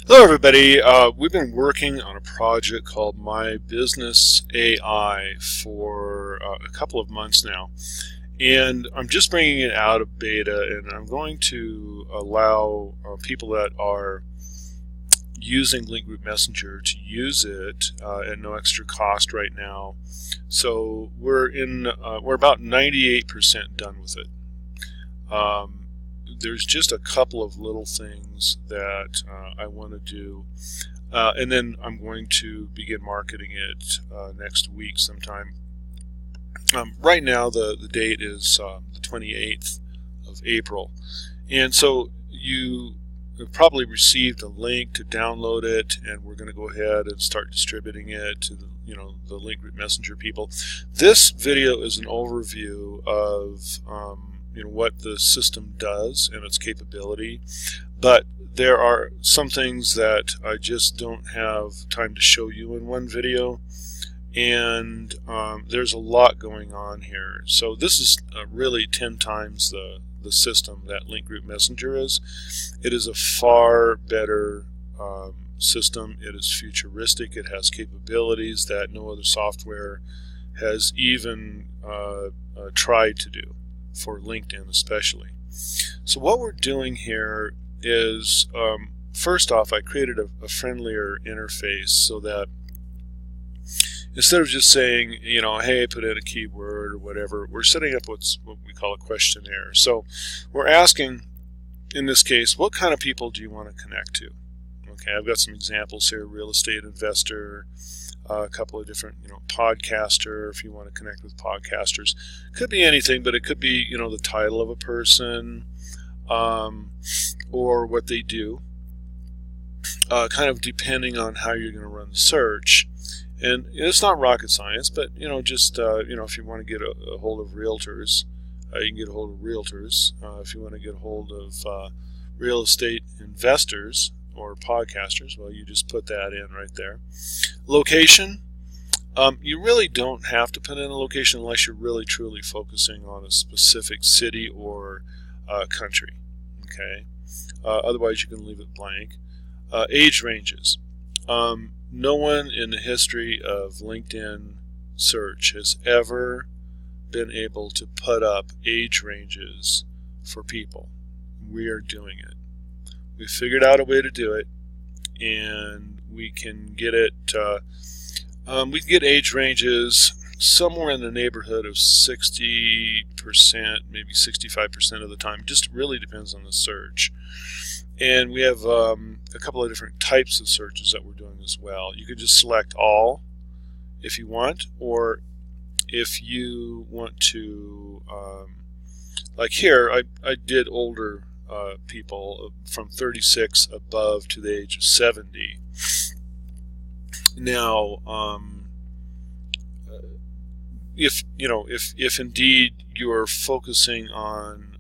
Hello everybody, we've been working on a project called My Business AI for a couple of months now, and I'm just bringing it out of beta, and I'm going to allow people that are using Link Group Messenger to use it at no extra cost right now. So we're about 98% done with it. There's just a couple of little things that I want to do, and then I'm going to begin marketing it next week sometime. Right now the date is the 28th of April, and so you have probably received a link to download it, and we're going to go ahead and start distributing it to the Link Group Messenger people. This video is an overview of what the system does and its capability, but there are some things that I just don't have time to show you in one video, and there's a lot going on here. So this is really 10 times the system that Link Group Messenger is. It is a far better system. It is futuristic. It has capabilities that no other software has even tried to do, for LinkedIn especially. So what we're doing here is, first off, I created a friendlier interface so that instead of just saying, hey, put in a keyword or whatever, we're setting up what we call a questionnaire. So we're asking, in this case, what kind of people do you want to connect to? Okay, I've got some examples here: real estate investor, a couple of different, podcaster, if you want to connect with podcasters. Could be anything, but it could be, the title of a person, or what they do, kind of depending on how you're going to run the search. And it's not rocket science, but, just, if you want to get a hold of realtors, you can get a hold of realtors. If you want to get a hold of real estate investors or podcasters, well, you just put that in right there. Location, you really don't have to put in a location unless you're really truly focusing on a specific city or country. Okay, otherwise you can leave it blank. Age ranges. No one in the history of LinkedIn search has ever been able to put up age ranges for people. We are doing it. We figured out a way to do it, and we can get it. We can get age ranges somewhere in the neighborhood of 60%, maybe 65% of the time. Just really depends on the search. And we have a couple of different types of searches that we're doing as well. You could just select all if you want, or if you want to, like here, I did older people from 36 above to the age of 70. Now, if indeed you're focusing on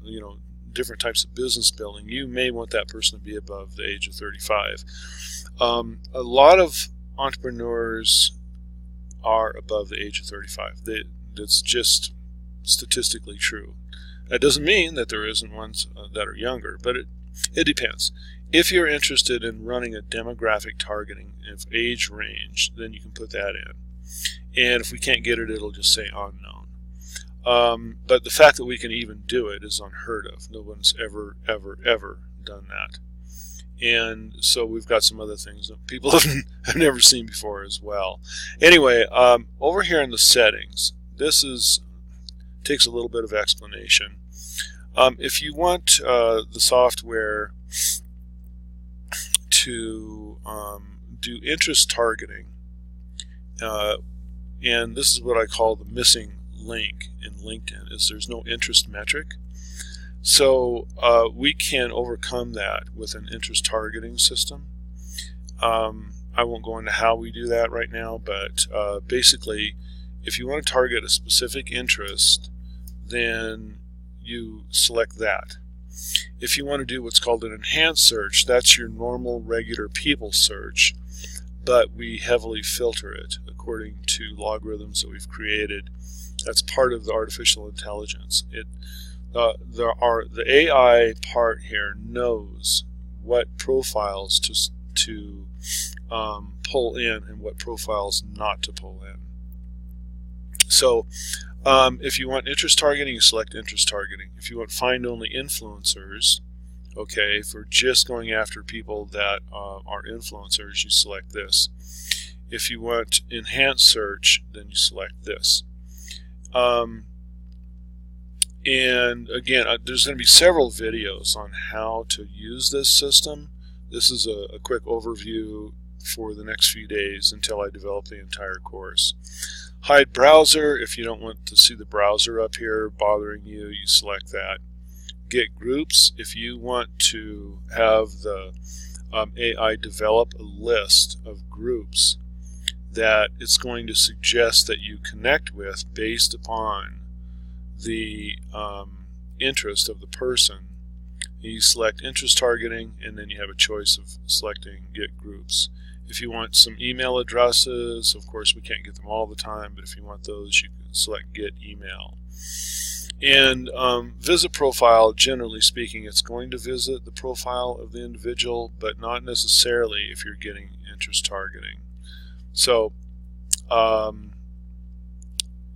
different types of business building, you may want that person to be above the age of 35. A lot of entrepreneurs are above the age of 35. That's just statistically true. That doesn't mean that there isn't ones that are younger, but it depends. If you're interested in running a demographic targeting of age range, then you can put that in. And if we can't get it, it'll just say unknown. But the fact that we can even do it is unheard of. No one's ever done that. And so we've got some other things that people have never seen before as well. Anyway, over here in the settings, this takes a little bit of explanation. If you want the software to do interest targeting, and this is what I call the missing link in LinkedIn, is there's no interest metric. So we can overcome that with an interest targeting system. I won't go into how we do that right now, but basically, if you want to target a specific interest, then you select that. If you want to do what's called an enhanced search, that's your normal regular people search, but we heavily filter it according to logarithms that we've created. That's part of the artificial intelligence. The AI part here knows what profiles to to pull in and what profiles not to pull in. So if you want interest targeting, you select interest targeting. If you want find only influencers, okay, for just going after people that are influencers, you select this. If you want enhanced search, then you select this. And again, there's going to be several videos on how to use this system. This is a quick overview for the next few days until I develop the entire course. Hide browser. If you don't want to see the browser up here bothering you, you select that. Get groups. If you want to have the AI develop a list of groups that it's going to suggest that you connect with based upon the interest of the person, you select interest targeting, and then you have a choice of selecting get groups. If you want some email addresses, of course we can't get them all the time, but if you want those, you can select get email. And visit profile, generally speaking, it's going to visit the profile of the individual, but not necessarily if you're getting interest targeting. So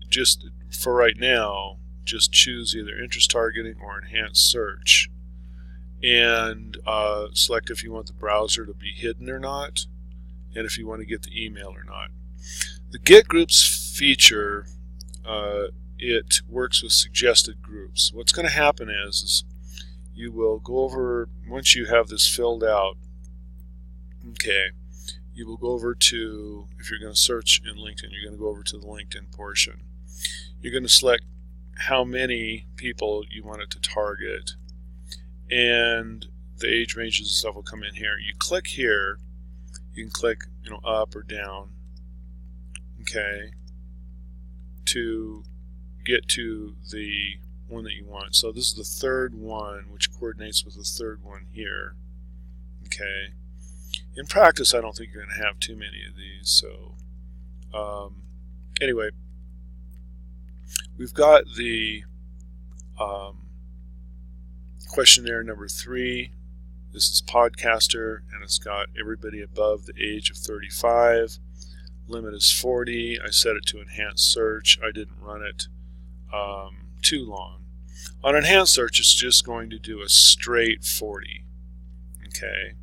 just for right now, just choose either interest targeting or enhanced search, and select if you want the browser to be hidden or not, and if you want to get the email or not. The get groups feature, it works with suggested groups. What's going to happen is you will go over, once you have this filled out, okay, you will go over to, if you're going to search in LinkedIn, you're going to go over to the LinkedIn portion. You're going to select how many people you want it to target, and the age ranges and stuff will come in here. You click here, you can click, up or down, okay, to get to the one that you want. So this is the third one, which coordinates with the third one here, okay. In practice, I don't think you're going to have too many of these. So anyway, we've got the questionnaire number 3. This is podcaster, and it's got everybody above the age of 35. Limit is 40. I set it to enhanced search. I didn't run it too long. On enhanced search, it's just going to do a straight 40. Okay,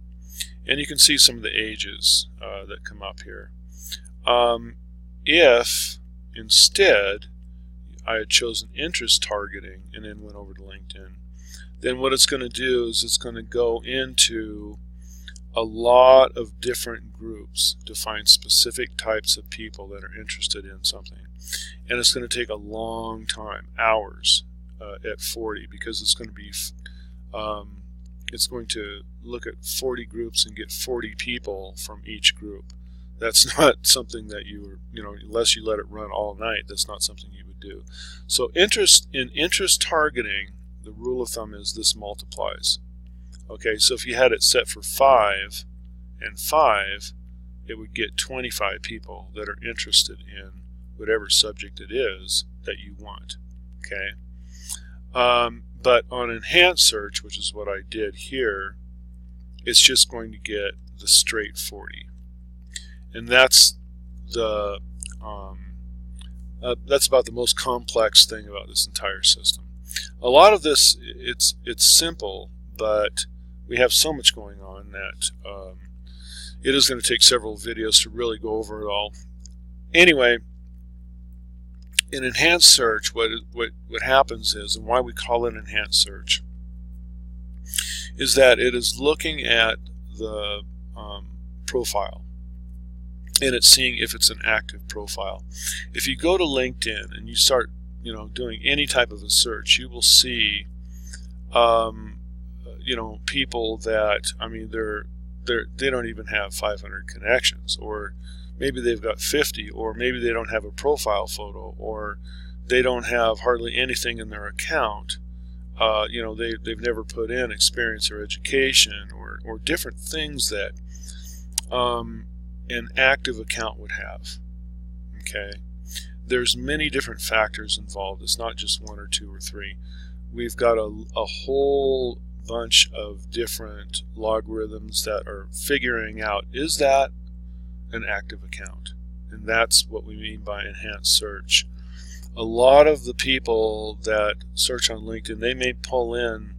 and you can see some of the ages that come up here. If instead I had chosen interest targeting and then went over to LinkedIn, then what it's going to do is it's going to go into a lot of different groups to find specific types of people that are interested in something. And it's going to take a long time, hours at 40, because it's going to be it's going to look at 40 groups and get 40 people from each group. That's not something that unless you let it run all night, that's not something you would do. So interest targeting, the rule of thumb is this multiplies. Okay, so if you had it set for 5 and 5, it would get 25 people that are interested in whatever subject it is that you want. Okay, but on enhanced search, which is what I did here, it's just going to get the straight 40, and that's the that's about the most complex thing about this entire system. A lot of this, it's simple, but we have so much going on that it is going to take several videos to really go over it all. Anyway, in enhanced search, what happens is, and why we call it enhanced search, is that it is looking at the profile, and it's seeing if it's an active profile. If you go to LinkedIn and you start doing any type of a search, you will see people that, they don't even have 500 connections, or maybe they've got 50, or maybe they don't have a profile photo, or they don't have hardly anything in their account. They've never put in experience or education, or different things that an active account would have. Okay, there's many different factors involved. It's not just 1 or 2 or 3. We've got a whole bunch of different logarithms that are figuring out, is that an active account? And that's what we mean by enhanced search. A lot of the people that search on LinkedIn, they may pull in,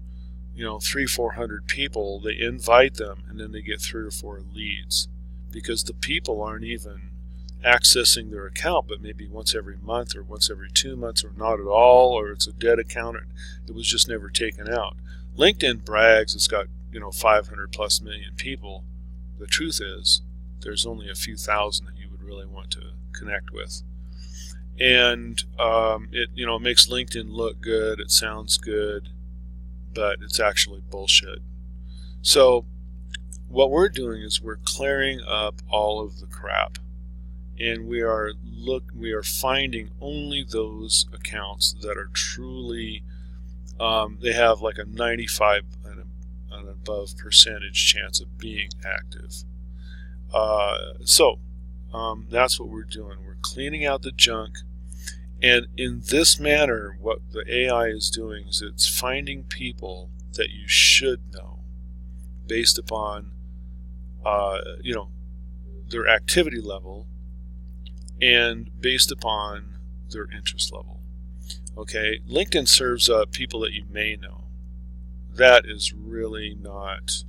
300-400 people, they invite them, and then they get 3 or 4 leads, because the people aren't even accessing their account, but maybe once every month or once every 2 months, or not at all, or it's a dead account, it was just never taken out. LinkedIn brags it's got 500 plus million people. The truth is there's only a few thousand that you would really want to connect with. And it makes LinkedIn look good, it sounds good, but it's actually bullshit. So what we're doing is we're clearing up all of the crap, and we are finding only those accounts that are truly they have like a 95 and above percentage chance of being active. So that's what we're doing. We're cleaning out the junk, and in this manner, what the AI is doing is it's finding people that you should know based upon their activity level and based upon their interest level. Okay, LinkedIn serves up people that you may know. That is really not,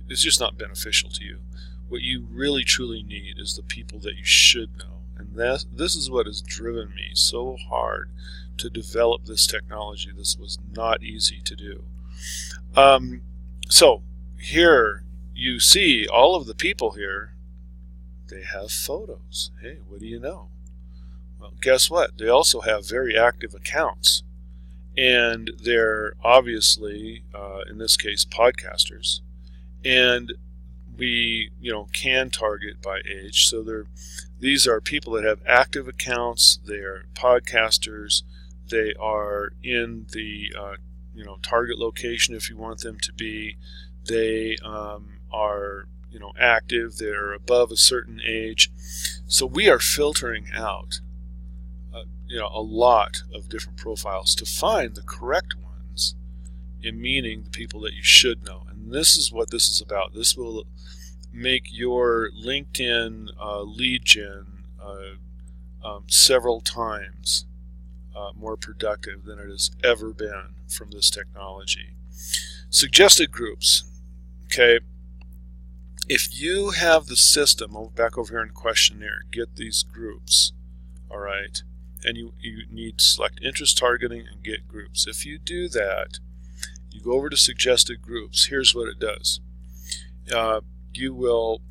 it's just not beneficial to you. What you really truly need is the people that you should know. And this is what has driven me so hard to develop this technology. This was not easy to do. So here you see all of the people here, they have photos. Hey, what do you know? Well, guess what? They also have very active accounts. And they're obviously, in this case, podcasters. And we, can target by age. So these are people that have active accounts. They are podcasters. They are in the, target location if you want them to be. They are, active. They're above a certain age. So we are filtering out, a lot of different profiles to find the correct ones, in meaning the people that you should know. And this is what this is about. This will make your LinkedIn lead gen several times more productive than it has ever been from this technology. Suggested groups. Okay, if you have the system, back over here in the questionnaire, get these groups, all right, and you need to select interest targeting and get groups. If you do that, you go over to suggested groups. Here's what it does. You'll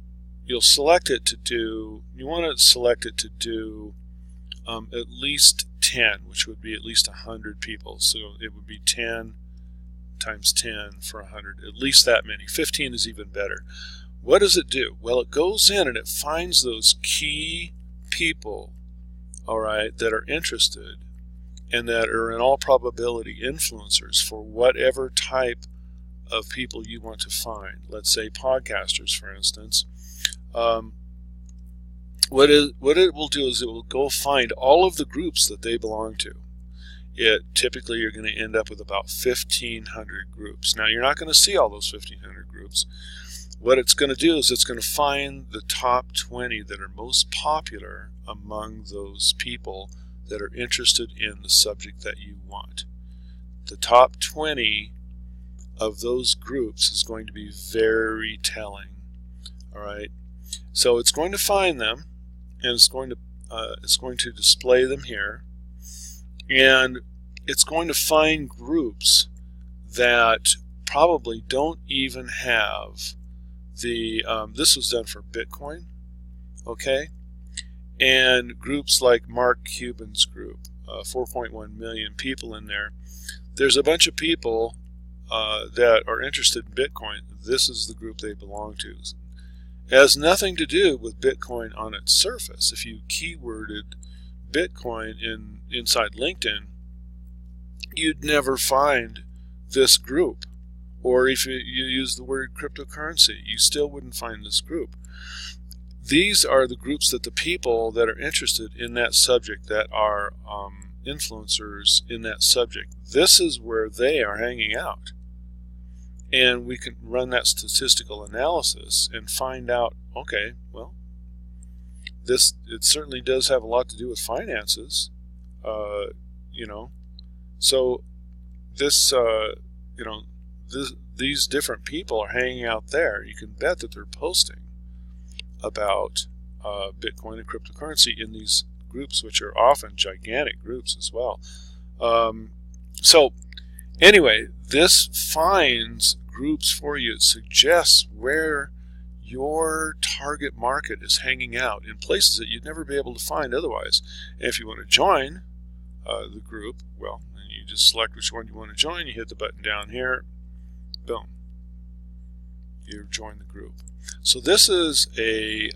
select it to do, you want to select it to do at least 10, which would be at least 100 people. So it would be 10 times 10 for 100, at least that many. 15 is even better. What does it do? Well, it goes in and it finds those key people, all right, that are interested and that are in all probability influencers for whatever type of people you want to find. Let's say podcasters, for instance. What it will do is it will go find all of the groups that they belong to. Typically you're going to end up with about 1,500 groups. Now you're not going to see all those 1,500 groups. What it's going to do is it's going to find the top 20 that are most popular among those people that are interested in the subject that you want. The top 20 of those groups is going to be very telling. All right, so it's going to find them, and it's going to display them here, and it's going to find groups that probably don't even have the. This was done for Bitcoin, okay, and groups like Mark Cuban's group, 4.1 million people in there. There's a bunch of people that are interested in Bitcoin. This is the group they belong to. It has nothing to do with Bitcoin on its surface. If you keyworded Bitcoin inside LinkedIn, you'd never find this group. Or if you use the word cryptocurrency, you still wouldn't find this group. These are the groups that the people that are interested in that subject that are influencers in that subject. This is where they are hanging out. And we can run that statistical analysis and find out, okay, well, it certainly does have a lot to do with finances, you know. So this, you know, these different people are hanging out there. You can bet that they're posting about Bitcoin and cryptocurrency in these groups, which are often gigantic groups as well. So anyway, this finds groups for you. It suggests where your target market is hanging out in places that you'd never be able to find otherwise. And if you want to join the group, well, you just select which one you want to join. You hit the button down here. Boom. You've joined the group. So this is a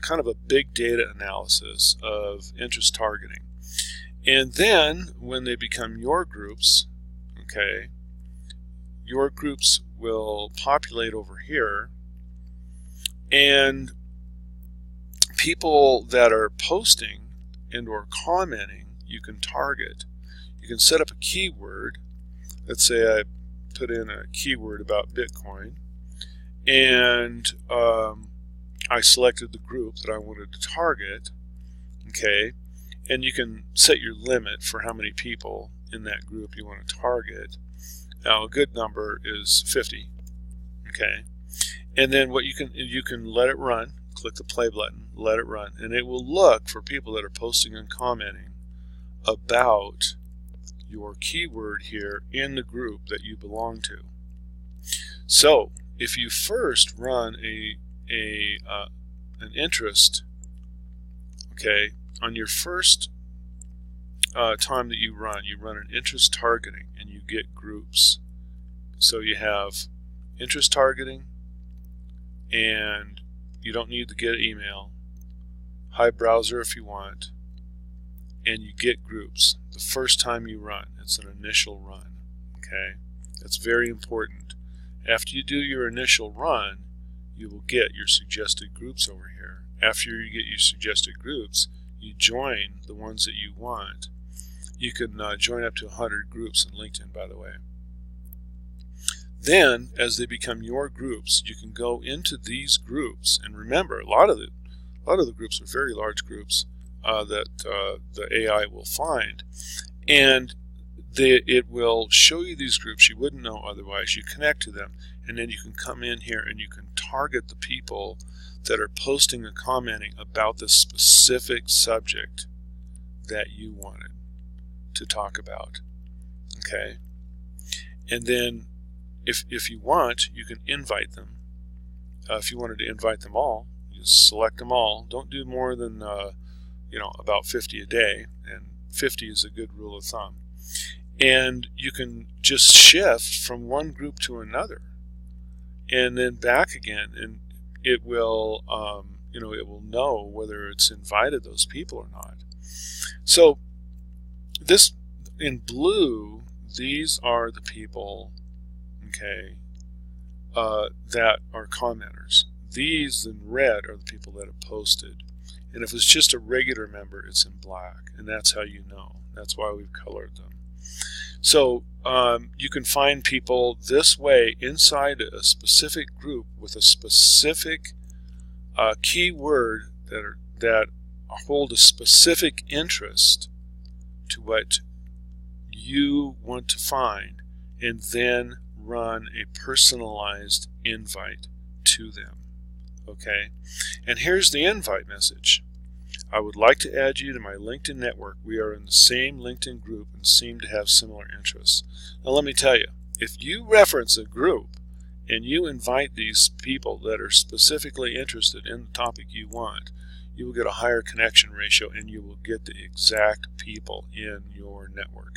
kind of a big data analysis of interest targeting. And then when they become your groups, okay, your groups will populate over here, and people that are posting and or commenting, you can target. You can set up a keyword. Let's say I put in a keyword about Bitcoin, and I selected the group that I wanted to target, okay, and you can set your limit for how many people in that group you want to target. Now a good number is 50, okay, and then what you can let it run, click the play button, let it run, and it will look for people that are posting and commenting about your keyword here in the group that you belong to. So if you first run an interest, okay, on your first time that you run an interest targeting, and you get groups. So you have interest targeting, and you don't need to get email, hide browser if you want, and you get groups the first time you run. It's an initial run, okay? That's very important. After you do your initial run, you will get your suggested groups over here. After you get your suggested groups, you join the ones that you want. You can join up to 100 groups in LinkedIn, by the way. Then, as they become your groups, you can go into these groups, and remember, a lot of the groups are very large groups that the AI will find, and it will show you these groups you wouldn't know otherwise. You connect to them, and then you can come in here and you can target the people that are posting and commenting about the specific subject that you wanted to talk about, okay? And then if you want, you can invite them. If you wanted to invite them all, you just select them all. Don't do more than about 50 a day, and 50 is a good rule of thumb. And you can just shift from one group to another, and then back again, and it will it will know whether it's invited those people or not. So this in blue, these are the people, okay, that are commenters. These in red are the people that have posted. And if it's just a regular member, it's in black, and that's how you know. That's why we've colored them. So you can find people this way inside a specific group with a specific keyword that hold a specific interest to what you want to find, and then run a personalized invite to them. Okay, and here's the invite message. I would like to add you to my LinkedIn network. We are in the same LinkedIn group and seem to have similar interests. Now let me tell you, if you reference a group and you invite these people that are specifically interested in the topic you want, you will get a higher connection ratio, and you will get the exact people in your network.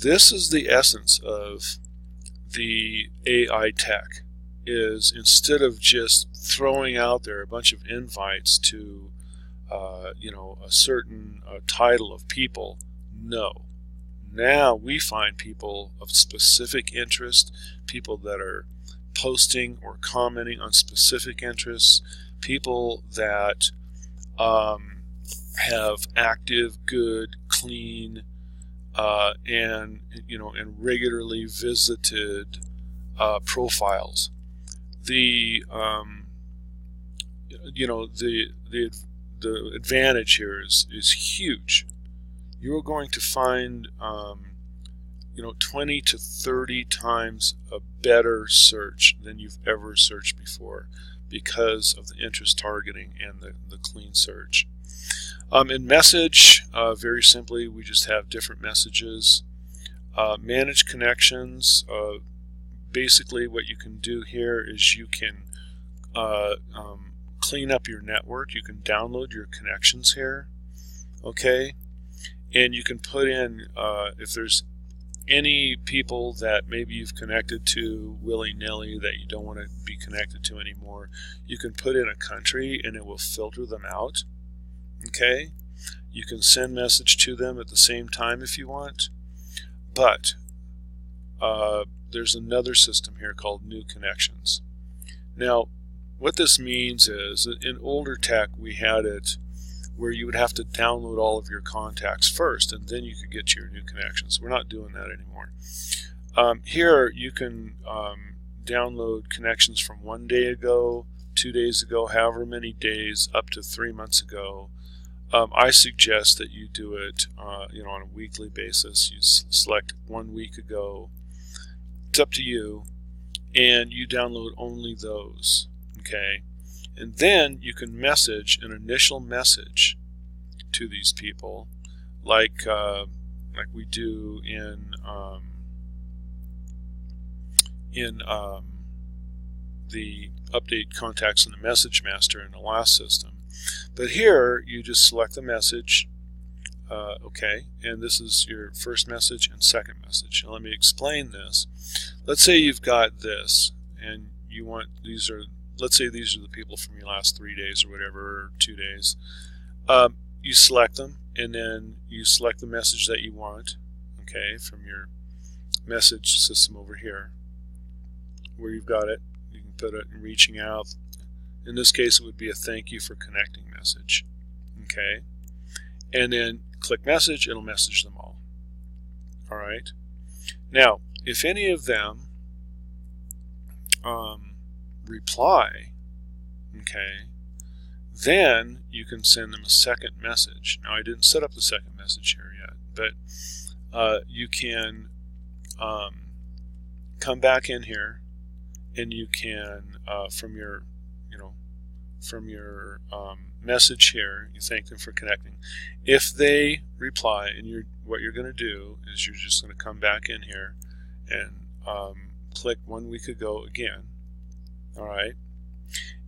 This is the essence of the AI tech, is instead of just throwing out there a bunch of invites to a certain title of people, no. Now we find people of specific interest, people that are posting or commenting on specific interests, people that have active, good, clean, and regularly visited profiles. The the advantage here is huge. You're going to find 20 to 30 times a better search than you've ever searched before because of the interest targeting and the clean search. In message, very simply, we just have different messages. Manage connections. Basically, what you can do here is you can clean up your network. You can download your connections here, okay? And you can put in, if there's any people that maybe you've connected to willy-nilly that you don't want to be connected to anymore, you can put in a country and it will filter them out, okay? You can send message to them at the same time if you want, but there's another system here called New Connections. Now, what this means is that in older tech we had it where you would have to download all of your contacts first and then you could get to your new connections. We're not doing that anymore. Here you can download connections from 1 day ago, 2 days ago, however many days, up to 3 months ago. I suggest that you do it on a weekly basis. You select 1 week ago. It's up to you, and you download only those, okay? And then you can message an initial message to these people, like we do in the update contacts in the message master in the last system. But here you just select the message, okay, and this is your first message and second message. Now let me explain this. Let's say you've got this, and you want let's say these are the people from your last 3 days or whatever, or 2 days. You select them, and then you select the message that you want, okay, from your message system over here, where you've got it. You can put it in reaching out. In this case, it would be a thank you for connecting message, okay? And then click message, it'll message them all. All right. Now, if any of them reply, okay, then you can send them a second message. Now, I didn't set up the second message here yet, but you can come back in here, and you can from your message here, you thank them for connecting. If they reply, and what you're going to do is you're just going to come back in here and click 1 week ago again. All right,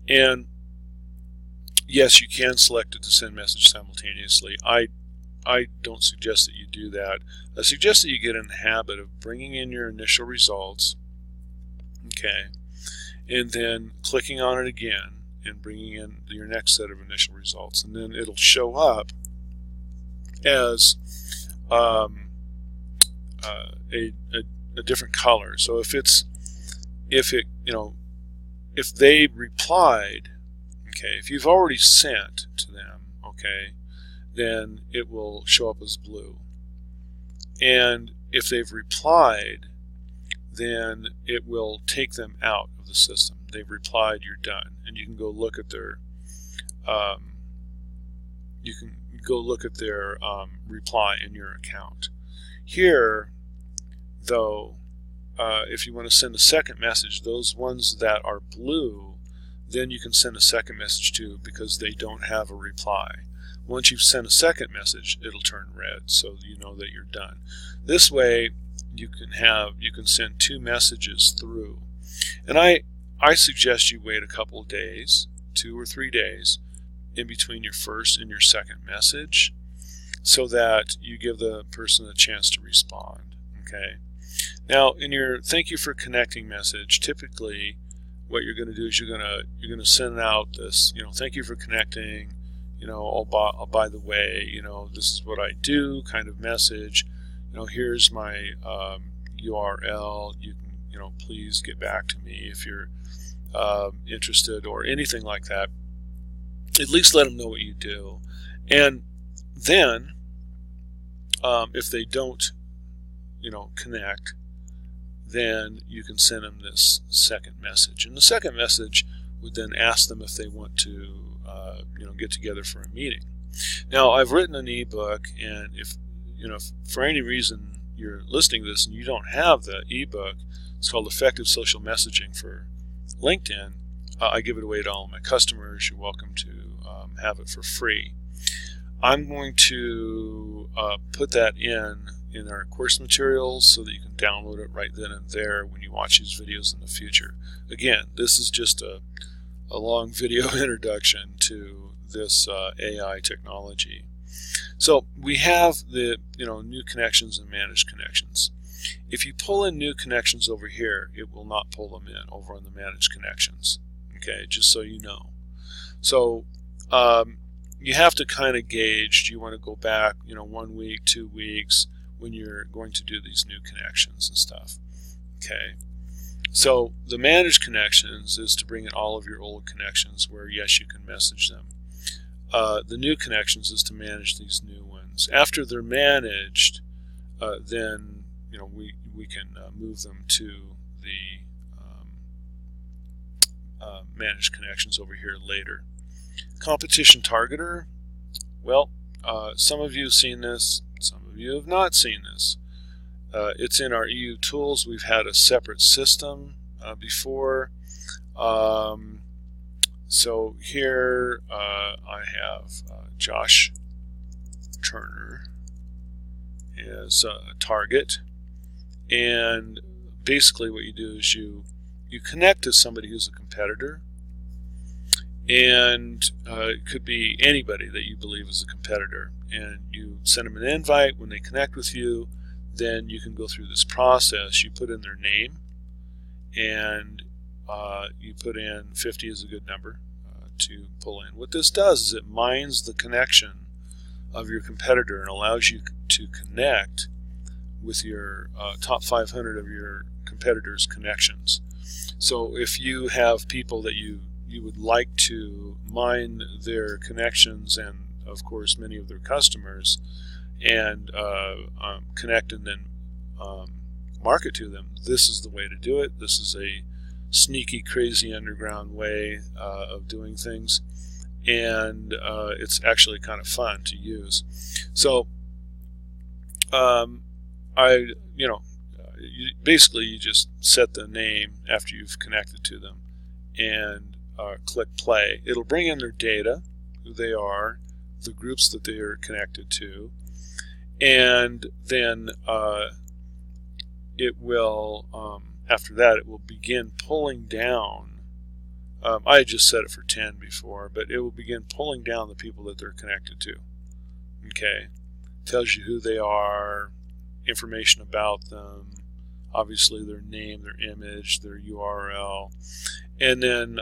and yes, you can select it to send message simultaneously. I don't suggest that you do that. I suggest that you get in the habit of bringing in your initial results, okay, and then clicking on it again and bringing in your next set of initial results, and then it'll show up as a different color. So if they replied, okay, if you've already sent to them, okay, then it will show up as blue. And if they've replied, then it will take them out of the system. They've replied, you're done, and you can go look at their reply in your account. Here, though, if you want to send a second message, those ones that are blue, then you can send a second message to, because they don't have a reply. Once you've sent a second message, it'll turn red, so you know that you're done. This way, you can send 2 messages through. And I suggest you wait a couple of days, 2 or 3 days, in between your first and your second message, so that you give the person a chance to respond, okay? Now, in your thank you for connecting message, typically what you're going to do is you're going to send out this, thank you for connecting, oh, by the way, this is what I do kind of message. Here's my URL. You can, please get back to me if you're interested, or anything like that. At least let them know what you do. And Then, if they don't, connect, then you can send them this second message. And the second message would then ask them if they want to, get together for a meeting. Now, I've written an ebook, and if for any reason you're listening to this and you don't have the ebook, it's called Effective Social Messaging for LinkedIn. I give it away to all my customers. You're welcome to have it for free. I'm going to put that in our course materials so that you can download it right then and there when you watch these videos in the future. Again, this is just a long video introduction to this AI technology. So we have the new connections and managed connections. If you pull in new connections over here, it will not pull them in over on the managed connections. Okay, just so you know. So you have to kind of gauge, do you want to go back 1 week, 2 weeks, when you're going to do these new connections and stuff. Okay, so the managed connections is to bring in all of your old connections where yes, you can message them. The new connections is to manage these new ones. After they're managed, then we can move them to the managed connections over here later. Competition targeter. Well, some of you have seen this, some of you have not seen this. It's in our EU tools. We've had a separate system before. So here I have Josh Turner as a target, and basically what you do is you connect to somebody who's a competitor, and it could be anybody that you believe is a competitor, and you send them an invite. When they connect with you, then you can go through this process. You put in their name, and you put in 50 is a good number to pull in. What this does is it mines the connection of your competitor and allows you to connect with your top 500 of your competitors' connections. So if you have people that you would like to mine their connections and of course many of their customers and connect and then market to them, this is the way to do it. This is a sneaky, crazy underground way of doing things, and it's actually kind of fun to use. So basically you just set the name after you've connected to them and click play. It'll bring in their data, who they are, the groups that they are connected to, and then it will after that it will begin pulling down. I had just set it for 10 before, but it will begin pulling down the people that they're connected to. Okay, tells you who they are, information about them, obviously their name, their image, their URL, and then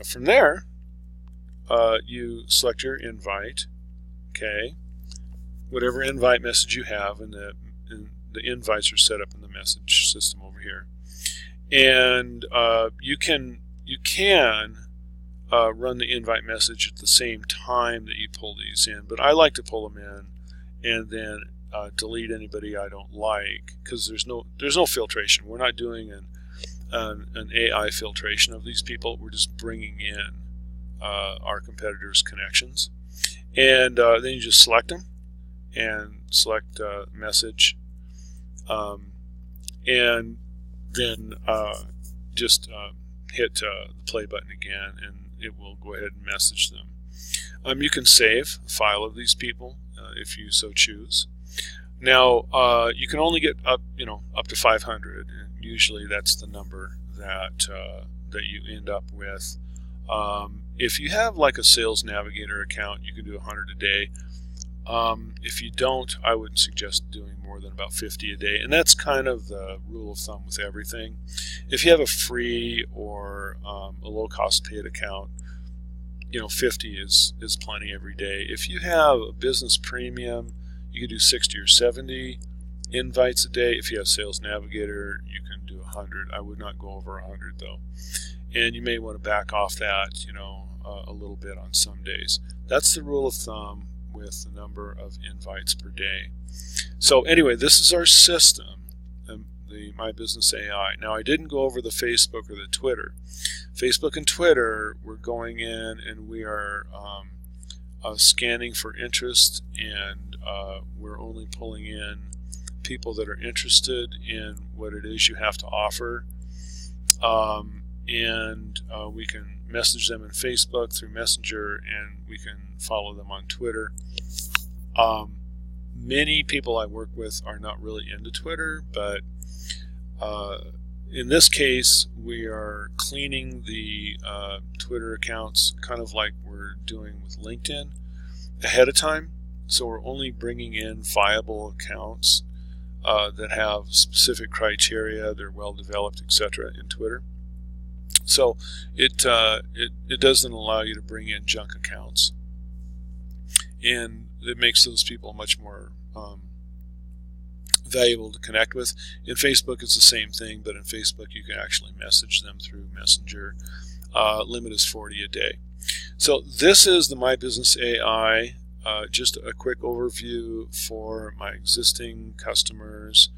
from there you select your invite. Okay, whatever invite message you have, and the invites are set up in the message system over here, and you can run the invite message at the same time that you pull these in, but I like to pull them in and then delete anybody I don't like, because there's no filtration. We're not doing an AI filtration of these people. We're just bringing in our competitors' connections, and then you just select them and select message, and then just hit the play button again, and it will go ahead and message them. You can save a file of these people if you so choose. Now you can only get up to 500, and usually that's the number that you end up with. If you have like a Sales Navigator account, you can do 100 a day. If you don't, I wouldn't suggest doing more than about 50 a day, and that's kind of the rule of thumb with everything. If you have a free or a low-cost paid account, 50 is plenty every day. If you have a business premium, you can do 60 or 70 invites a day. If you have Sales Navigator, you can do 100. I would not go over 100 though, and you may want to back off that a little bit on some days. That's the rule of thumb with the number of invites per day. So anyway, this is our system, the My Business AI. Now, I didn't go over the Facebook or the Twitter. Facebook and Twitter, we're going in and we are scanning for interest, and we're only pulling in people that are interested in what it is you have to offer. And we can message them in Facebook through Messenger, and we can follow them on Twitter. Many people I work with are not really into Twitter, but in this case, we are cleaning the Twitter accounts kind of like we're doing with LinkedIn ahead of time. So we're only bringing in viable accounts that have specific criteria, they're well developed, etc. in Twitter. So it doesn't allow you to bring in junk accounts, and it makes those people much more valuable to connect with. In Facebook, it's the same thing, but in Facebook you can actually message them through Messenger. Limit is 40 a day. So this is the My Business AI. Just a quick overview for my existing customers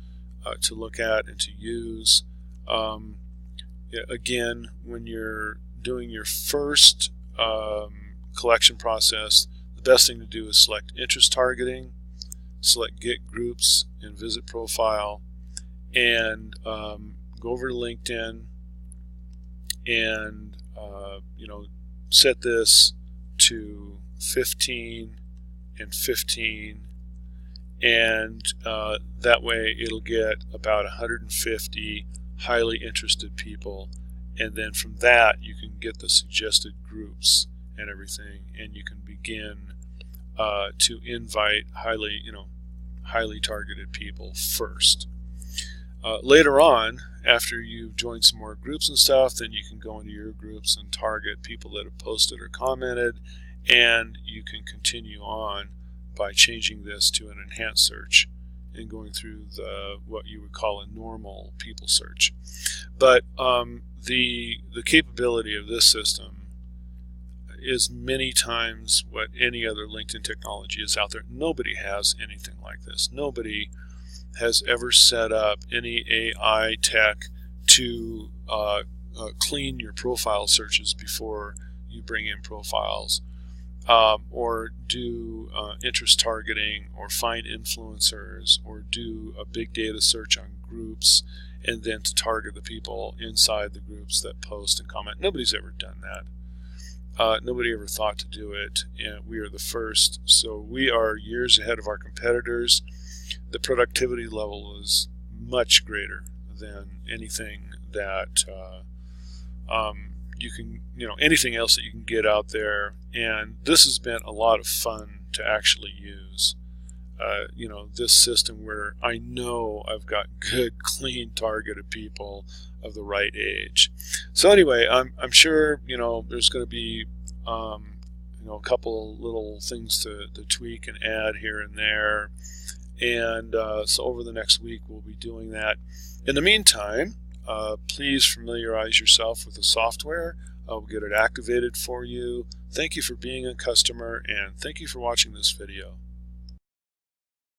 to look at and to use. Again, when you're doing your first collection process, the best thing to do is select interest targeting, select get groups and visit profile, and go over to LinkedIn and set this to 15 and 15, and that way it'll get about 150 highly interested people, and then from that you can get the suggested groups and everything, and you can begin to invite highly targeted people first. Later on, after you've joined some more groups and stuff, then you can go into your groups and target people that have posted or commented, and you can continue on by changing this to an enhanced search and going through what you would call a normal people search. But the capability of this system is many times what any other LinkedIn technology is out there. Nobody has anything like this. Nobody has ever set up any AI tech to clean your profile searches before you bring in profiles, or do interest targeting, or find influencers, or do a big data search on groups, and then to target the people inside the groups that post and comment. Nobody's ever done that. Nobody ever thought to do it, and we are the first. So we are years ahead of our competitors. The productivity level is much greater than anything that you can, anything else that you can get out there. And this has been a lot of fun to actually use. This system where I know I've got good, clean, targeted people of the right age. So anyway, I'm sure there's going to be a couple little things to tweak and add here and there, and so over the next week we'll be doing that. In the meantime, please familiarize yourself with the software. I'll get it activated for you. Thank you for being a customer, and thank you for watching this video.